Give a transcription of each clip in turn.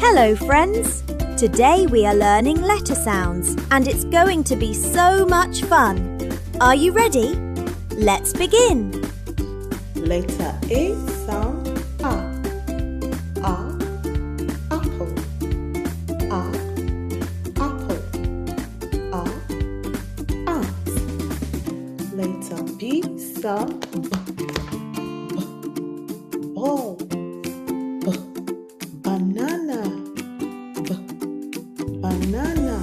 Hello friends! Today we are learning letter sounds and it's going to be so much fun. Are you ready? Let's begin. Letter A sound A. A, apple. A, apple. A, ant. Letter B sound B. Ball. B, banana. B, banana.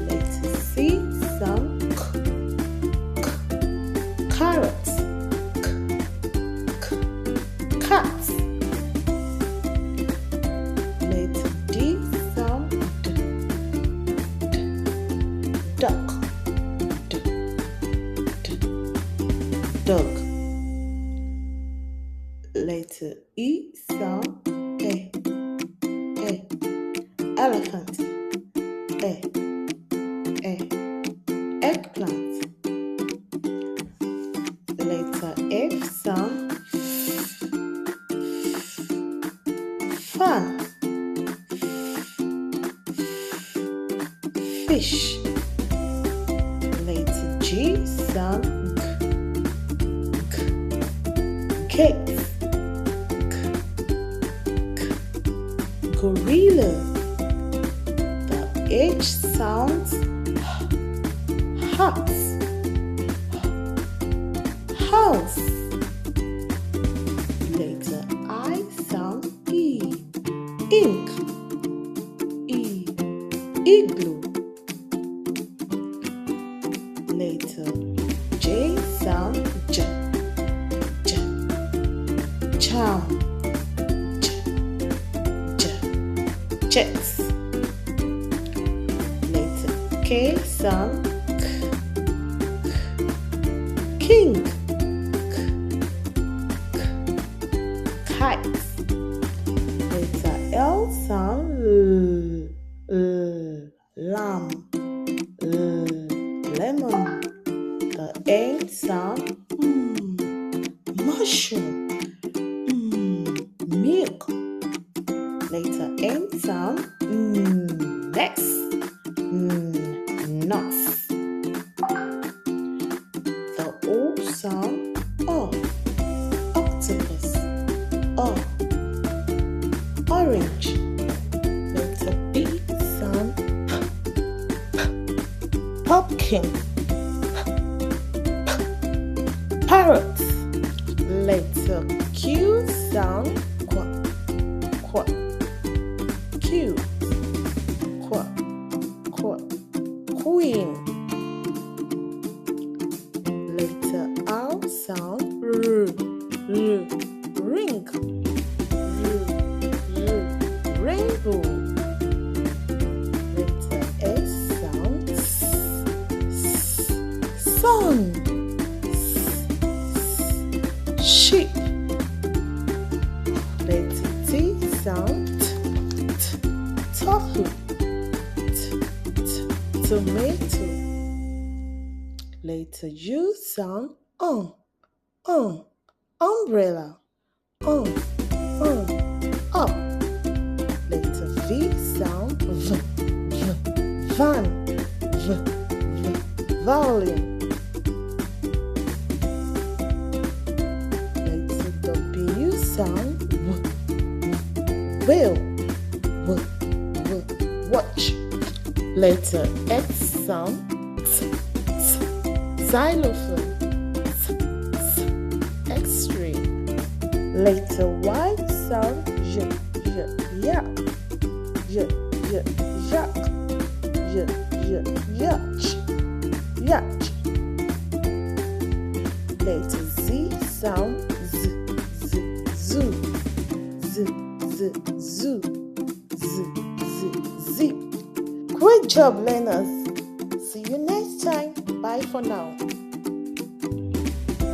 Letter C sound K. K, carrot. Cat. Letter D sound D. D. Duck. D. D. Dog. Letter E sound E. E. Elephant. E. E. Eggplant. Letter F sound Fan. Fish. Letter G sound G. G. Cake. G. G. Gorilla. The H sounds H. Hat. House. Letter I sound E. Ink. E. Igloo. Letter J sound J. J. Chow. J. J. Jets. Letter K sound K. K. King. K. K. Kite. Letter L sound lamb. Lemon. The N sound mushroom. Milk. Letter N sound next. Nuts. The O sound O. Octopus. O. Orange. Letter P sound pumpkin. Parrot. Letter Q sound qua. Qua. Q. Qua. Qua. Queen. Letter R sound R. R. Ring. Rainbow. Letter S sound sun. Sheep. Letter T sound tofu. Tomato. Letter U sound umbrella. Up. Letter V sound van. Volume. Letter W sound wheel. Watch. Letter X sound xylophone. X-ray. Letter Y sound yak. Yacht. Letter Z sound zoo. Great job, learners. See you next time. Bye for now.